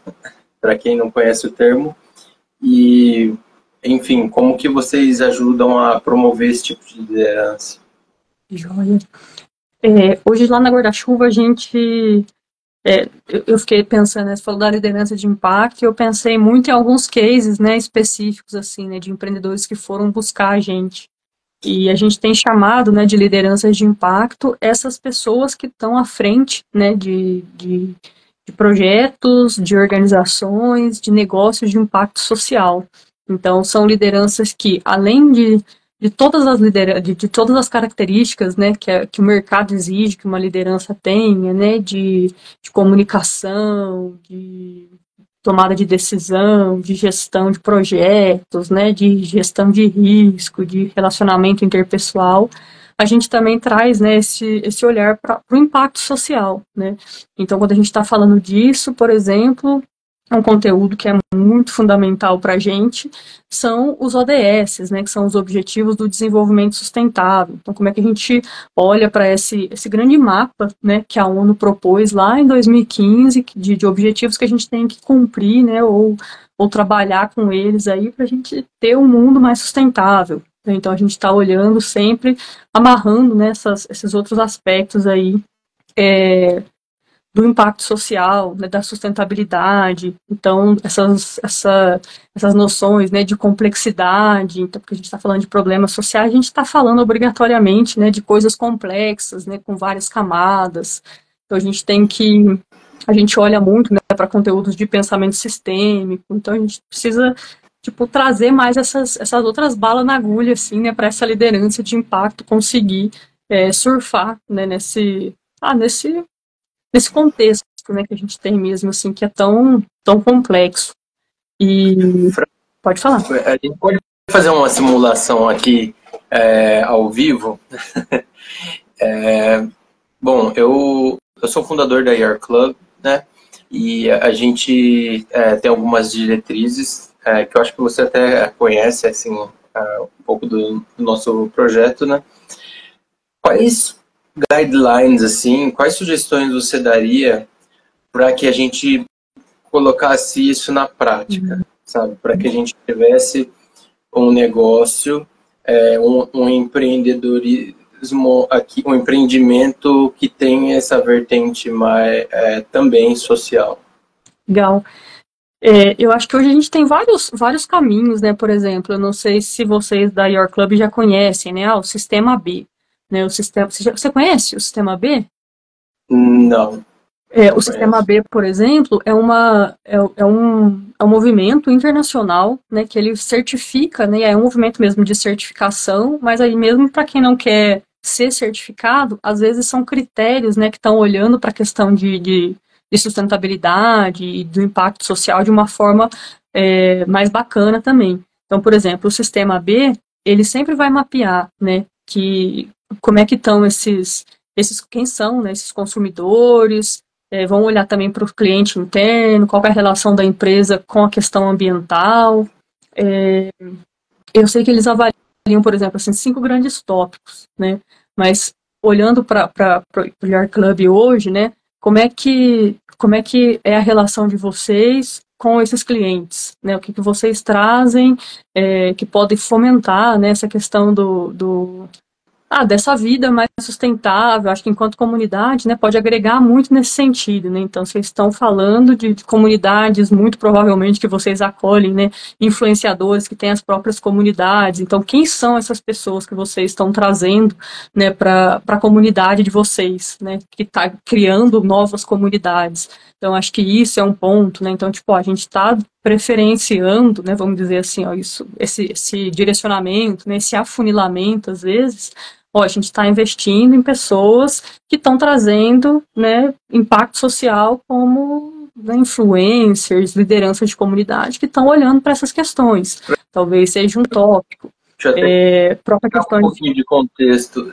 para quem não conhece o termo, e, enfim, como que vocês ajudam a promover esse tipo de liderança? Joia. Hoje lá na Guarda-Chuva a gente eu fiquei pensando, né, você falou da liderança de impacto, e eu pensei muito em alguns cases, né, específicos, assim, né, de empreendedores que foram buscar a gente. E a gente tem chamado, né, de lideranças de impacto essas pessoas que estão à frente, né, de projetos, de organizações, de negócios de impacto social. Então, são lideranças que, além de todas as de todas as características, né, que o mercado exige que uma liderança tenha, né, de comunicação, de tomada de decisão, de gestão de projetos, né, de gestão de risco, de relacionamento interpessoal, a gente também traz, né, esse olhar para o impacto social, né. Então, quando a gente está falando disso, por exemplo, um conteúdo que é muito fundamental para a gente são os ODS, né, que são os Objetivos do Desenvolvimento Sustentável. Então, como é que a gente olha para esse grande mapa, né, que a ONU propôs lá em 2015, de objetivos que a gente tem que cumprir, né, ou trabalhar com eles aí para a gente ter um mundo mais sustentável. Então, a gente está olhando sempre, amarrando, né, esses outros aspectos aí, do impacto social, né, da sustentabilidade. Então, essas noções, né, de complexidade, então, porque a gente está falando de problemas sociais, a gente está falando obrigatoriamente, né, de coisas complexas, né, com várias camadas. Então, a gente olha muito, né, para conteúdos de pensamento sistêmico, então a gente precisa, tipo, trazer mais essas outras balas na agulha, assim, né, para essa liderança de impacto conseguir surfar, né, nesse contexto, né, que a gente tem mesmo, assim, que é tão complexo. E pode falar. A gente pode fazer uma simulação aqui ao vivo. Bom, eu sou fundador da IR Club, né? E a gente tem algumas diretrizes que eu acho que você até conhece, assim, um pouco do nosso projeto, né? Quais guidelines, assim, quais sugestões você daria para que a gente colocasse isso na prática, sabe? Para que a gente tivesse um negócio, um empreendedorismo aqui, um empreendimento que tem essa vertente mais também social. Legal. Eu acho que hoje a gente tem vários caminhos, né? Por exemplo, eu não sei se vocês da Your Club já conhecem, né? O Sistema B. Né? Você conhece o Sistema B? Não. O Sistema B, por exemplo, é um movimento internacional, né, que ele certifica, né, é um movimento mesmo de certificação, mas aí mesmo para quem não quer ser certificado, às vezes são critérios, né, que estão olhando para a questão de sustentabilidade e do impacto social de uma forma mais bacana também. Então, por exemplo, o Sistema B, ele sempre vai mapear, né, como é que estão quem são, né, esses consumidores, vão olhar também para o cliente interno, qual é a relação da empresa com a questão ambiental. Eu sei que eles avaliam, por exemplo, assim, 5 grandes tópicos, né? Mas olhando para o Yard Club hoje, né? Como é que é a relação de vocês com esses clientes, né? O que vocês trazem que pode fomentar, né, essa questão dessa vida mais sustentável. Acho que enquanto comunidade, né, pode agregar muito nesse sentido, né? Então, vocês estão falando de comunidades, muito provavelmente que vocês acolhem, né, influenciadores que têm as próprias comunidades. Então, quem são essas pessoas que vocês estão trazendo, né, para a comunidade de vocês, né, que está criando novas comunidades? Então, acho que isso é um ponto, né? Então, tipo, a gente está preferenciando, né, vamos dizer assim, ó, esse direcionamento, né, esse afunilamento, às vezes, a gente está investindo em pessoas que estão trazendo, né, impacto social como, né, influencers, lideranças de comunidade que estão olhando para essas questões. Talvez seja um tópico. Deixa eu até Própria dar questão um pouquinho de contexto,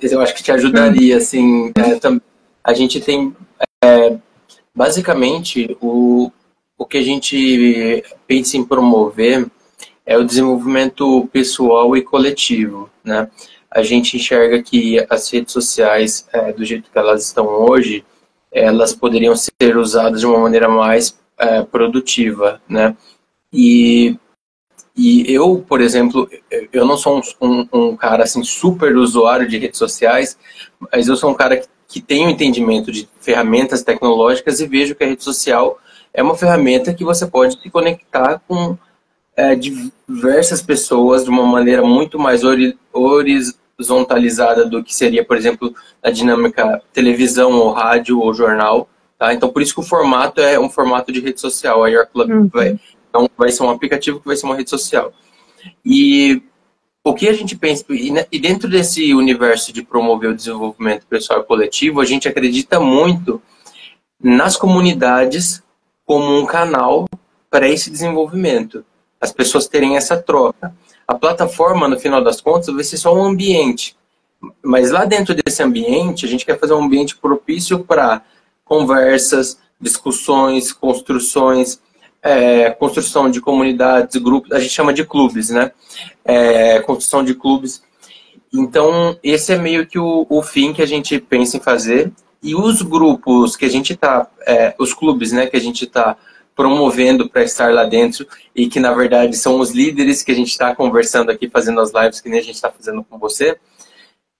eu acho que te ajudaria, assim, a gente tem, basicamente, o que a gente pensa em promover é o desenvolvimento pessoal e coletivo, né? A gente enxerga que as redes sociais, do jeito que elas estão hoje, elas poderiam ser usadas de uma maneira mais produtiva, né? E eu, por exemplo, eu não sou um cara assim super usuário de redes sociais, mas eu sou um cara que tem um entendimento de ferramentas tecnológicas e vejo que a rede social é uma ferramenta que você pode se conectar com diversas pessoas de uma maneira muito mais horizontalizada do que seria, por exemplo, a dinâmica televisão ou rádio ou jornal, tá? Então, por isso que o formato é um formato de rede social. A Your Club vai ser um aplicativo que vai ser uma rede social. E o que a gente pensa, e dentro desse universo de promover o desenvolvimento pessoal e coletivo, a gente acredita muito nas comunidades como um canal para esse desenvolvimento. As pessoas terem essa troca. A plataforma, no final das contas, vai ser só um ambiente. Mas lá dentro desse ambiente, a gente quer fazer um ambiente propício para conversas, discussões, construções, construção de comunidades, grupos, a gente chama de clubes, né? Construção de clubes. Então, esse é meio que o fim que a gente pensa em fazer. E os grupos que a gente está, os clubes, né, que a gente está promovendo para estar lá dentro e que, na verdade, são os líderes que a gente está conversando aqui, fazendo as lives que nem a gente está fazendo com você,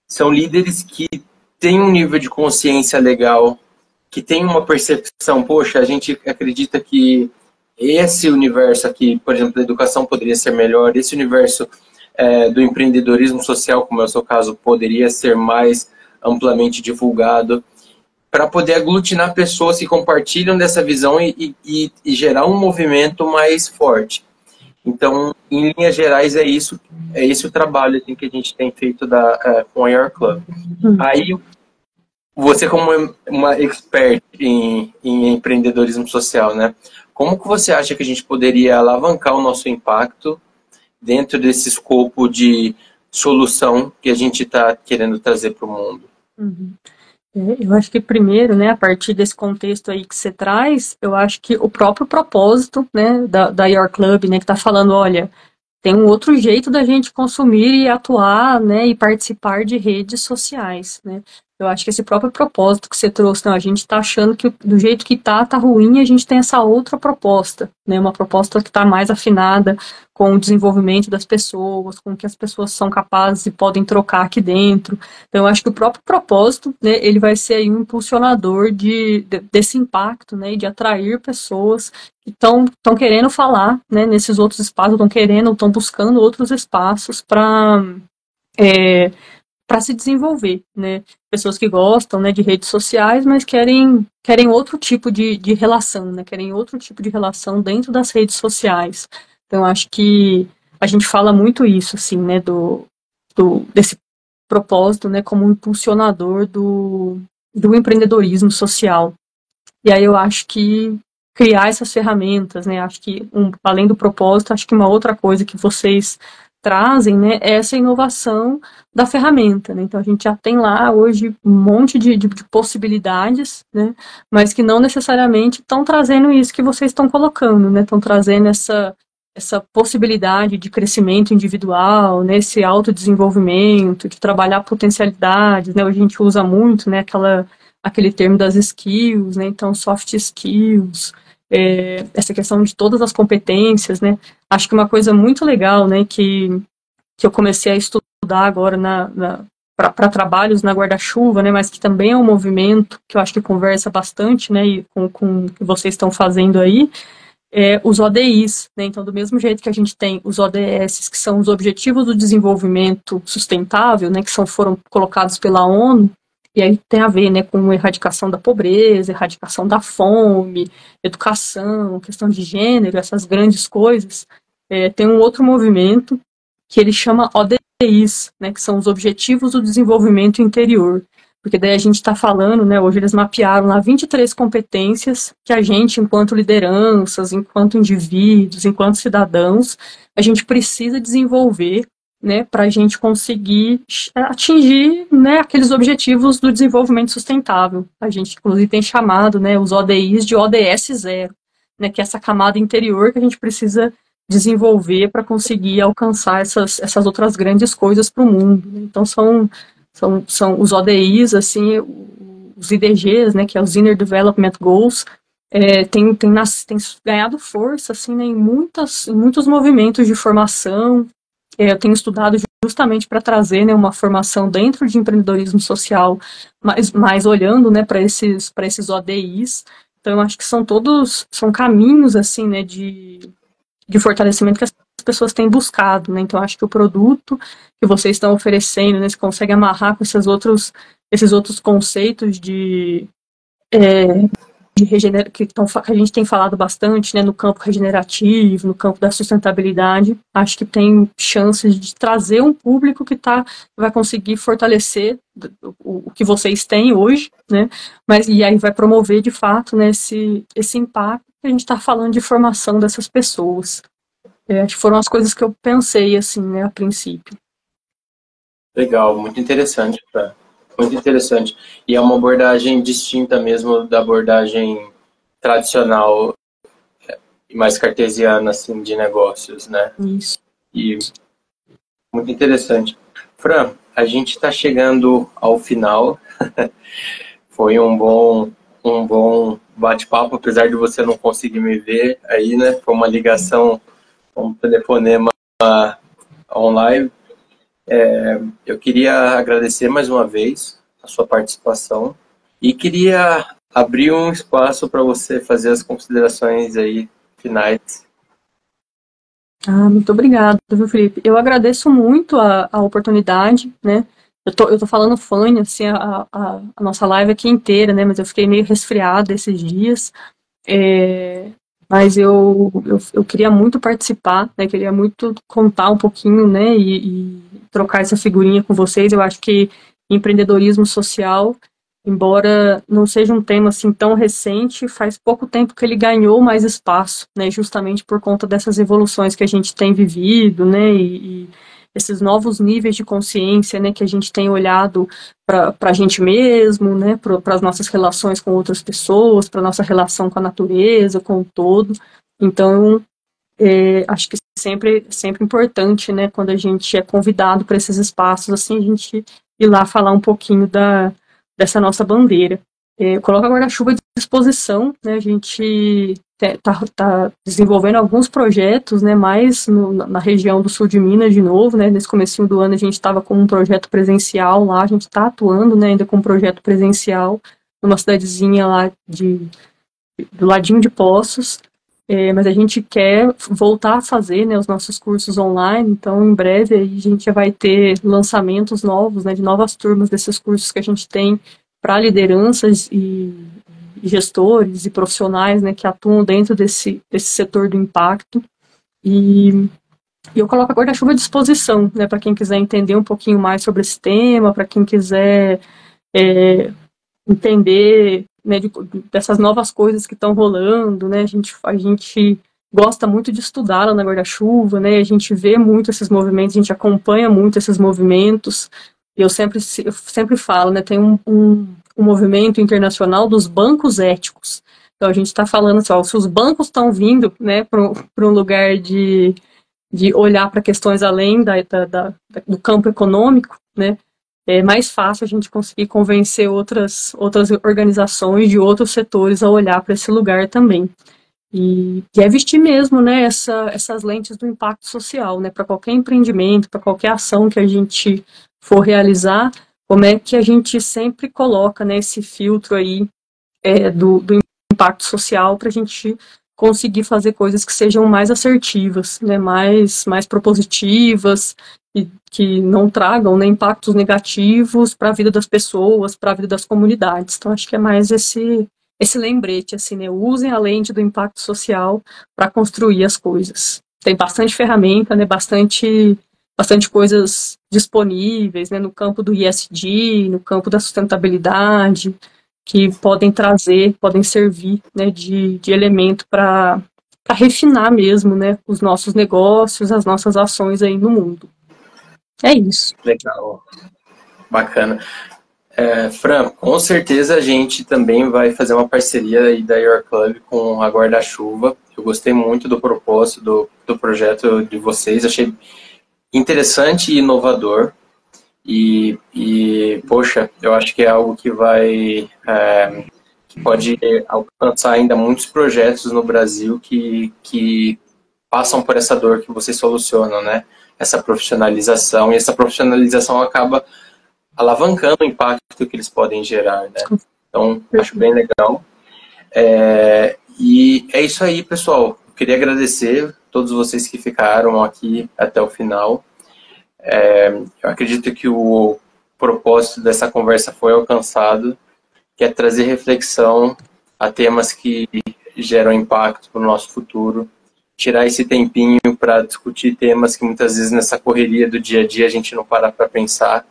são líderes que têm um nível de consciência legal, que têm uma percepção, poxa, a gente acredita que esse universo aqui, por exemplo, da educação poderia ser melhor, esse universo do empreendedorismo social, como é o seu caso, poderia ser mais amplamente divulgado, para poder aglutinar pessoas que compartilham dessa visão e gerar um movimento mais forte. Então, em linhas gerais, é esse o trabalho assim, que a gente tem feito com a Your Club. Aí, você como uma expert em empreendedorismo social, né? Como que você acha que a gente poderia alavancar o nosso impacto dentro desse escopo de solução que a gente está querendo trazer para o mundo? Eu acho que primeiro, né, a partir desse contexto aí que você traz, eu acho que o próprio propósito, né, da Your Club, né, que está falando, olha, tem um outro jeito da gente consumir e atuar, né, e participar de redes sociais, né. Eu acho que esse próprio propósito que você trouxe, não, a gente está achando que do jeito que tá ruim, a gente tem essa outra proposta, né, uma proposta que está mais afinada com o desenvolvimento das pessoas, com o que as pessoas são capazes e podem trocar aqui dentro. Então, eu acho que o próprio propósito, né, ele vai ser aí um impulsionador desse impacto, né, e de atrair pessoas que estão querendo falar, né, nesses outros espaços, estão buscando outros espaços para se desenvolver, né? Pessoas que gostam, né, de redes sociais, mas querem outro tipo de relação, né? Querem outro tipo de relação dentro das redes sociais. Então, acho que a gente fala muito isso, assim, né, desse propósito, né, como um impulsionador do empreendedorismo social. E aí eu acho que criar essas ferramentas, né, acho que além do propósito, acho que uma outra coisa que vocês trazem, né, é essa inovação da ferramenta, né? Então a gente já tem lá hoje um monte de possibilidades, né, mas que não necessariamente estão trazendo isso que vocês estão colocando, né, estão trazendo essa possibilidade de crescimento individual, né, esse autodesenvolvimento, de trabalhar potencialidades, né, hoje a gente usa muito, né, aquele termo das skills, né, então soft skills, essa questão de todas as competências, né, acho que uma coisa muito legal, né, que eu comecei a estudar agora a para trabalhos na guarda-chuva, né, mas que também é um movimento que eu acho que conversa bastante, né, e com o que vocês estão fazendo aí, os ODIs, né, então do mesmo jeito que a gente tem os ODS, que são os Objetivos do Desenvolvimento Sustentável, né, que foram colocados pela ONU, e aí tem a ver, né, com erradicação da pobreza, erradicação da fome, educação, questão de gênero, essas grandes coisas. Tem um outro movimento que ele chama ODIs, né, que são os Objetivos do Desenvolvimento Interior. Porque daí a gente está falando, né, hoje eles mapearam lá 23 competências que a gente, enquanto lideranças, enquanto indivíduos, enquanto cidadãos, a gente precisa desenvolver, né, para a gente conseguir atingir, né, aqueles objetivos do desenvolvimento sustentável. A gente, inclusive, tem chamado, né, os ODIs de ODS zero, né, que é essa camada interior que a gente precisa desenvolver para conseguir alcançar essas outras grandes coisas para o mundo. Então, são os ODIs, assim, os IDGs, né, que é os Inner Development Goals, tem ganhado força, assim, né, em muitos movimentos de formação. Eu tenho estudado justamente para trazer, né, uma formação dentro de empreendedorismo social, mas olhando, né, para esses ODIs. Então, eu acho que são caminhos, assim, né, de fortalecimento que as pessoas têm buscado, né? Então, acho que o produto que vocês estão oferecendo, né, você consegue amarrar com esses outros conceitos que a gente tem falado bastante, né, no campo regenerativo, no campo da sustentabilidade. Acho que tem chances de trazer um público que vai conseguir fortalecer o que vocês têm hoje, né? E aí vai promover, de fato, né, esse impacto que a gente está falando de formação dessas pessoas. Acho que foram as coisas que eu pensei, assim, né, a princípio. Legal, muito interessante, muito interessante. E é uma abordagem distinta mesmo da abordagem tradicional e mais cartesiana, assim, de negócios, né? Isso. E muito interessante. Fran, a gente está chegando ao final. Foi um bom bate-papo, apesar de você não conseguir me ver aí, né? Foi uma ligação, um telefonema online. Eu queria agradecer mais uma vez a sua participação e queria abrir um espaço para você fazer as considerações aí finais. Muito obrigada, viu, Felipe? Eu agradeço muito a oportunidade, né? Eu tô falando fã, assim, a nossa live aqui inteira, né? Mas eu fiquei meio resfriada esses dias. Mas eu queria muito participar, né? Queria muito contar um pouquinho, né? E trocar essa figurinha com vocês. Eu acho que empreendedorismo social, embora não seja um tema assim tão recente, faz pouco tempo que ele ganhou mais espaço, né? Justamente por conta dessas evoluções que a gente tem vivido, né? E esses novos níveis de consciência, né, que a gente tem olhado para a gente mesmo, né, para as nossas relações com outras pessoas, para a nossa relação com a natureza, com o todo. Então, acho que sempre importante, né, quando a gente é convidado para esses espaços, assim, a gente ir lá falar um pouquinho dessa nossa bandeira. Eu coloco a guarda-chuva à disposição, né, a gente está desenvolvendo alguns projetos, né, mais na região do sul de Minas, de novo, né, nesse comecinho do ano a gente estava com um projeto presencial lá, a gente está atuando, né, ainda com um projeto presencial numa cidadezinha lá do ladinho de Poços, mas a gente quer voltar a fazer, né, os nossos cursos online, então em breve a gente já vai ter lançamentos novos, né, de novas turmas desses cursos que a gente tem para lideranças e gestores e profissionais, né, que atuam dentro desse setor do impacto. E eu coloco a guarda-chuva à disposição, né, para quem quiser entender um pouquinho mais sobre esse tema, para quem quiser entender, né, dessas novas coisas que estão rolando, né, a gente gosta muito de estudar lá na guarda-chuva, né, a gente vê muito esses movimentos, a gente acompanha muito esses movimentos. Eu sempre falo, né, tem um movimento internacional dos bancos éticos. Então, a gente está falando assim, se os bancos estão vindo, né, para um lugar de olhar para questões além do campo econômico, né, é mais fácil a gente conseguir convencer outras organizações de outros setores a olhar para esse lugar também. E é vestir mesmo, né, essas lentes do impacto social, né, para qualquer empreendimento, para qualquer ação que a gente for realizar, como é que a gente sempre coloca, né, esse filtro aí do impacto social para a gente conseguir fazer coisas que sejam mais assertivas, né, mais propositivas, e que não tragam, né, impactos negativos para a vida das pessoas, para a vida das comunidades. Então, acho que é mais esse lembrete, assim, né, usem a lente do impacto social para construir as coisas. Tem bastante ferramenta, né, bastante coisas disponíveis, né, no campo do ESG, no campo da sustentabilidade, que podem trazer, podem servir, né, de elemento para refinar mesmo, né, os nossos negócios, as nossas ações aí no mundo. É isso. Legal, bacana. Fran, com certeza a gente também vai fazer uma parceria aí da Your Club com a Guarda-Chuva. Eu gostei muito do propósito do projeto de vocês, achei interessante e inovador. Poxa, eu acho que é algo que que pode alcançar ainda muitos projetos no Brasil que passam por essa dor que vocês solucionam, né? Essa profissionalização, e essa profissionalização acaba alavancando o impacto que eles podem gerar, né? Então, acho bem legal. E é isso aí, pessoal. Eu queria agradecer a todos vocês que ficaram aqui até o final. Eu acredito que o propósito dessa conversa foi alcançado, que é trazer reflexão a temas que geram impacto para o nosso futuro, tirar esse tempinho para discutir temas que muitas vezes nessa correria do dia a dia a gente não para pensar.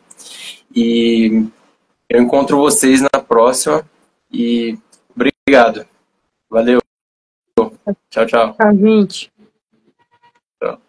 E eu encontro vocês na próxima e obrigado. Valeu. Tchau, tchau. Tá, gente. Tchau.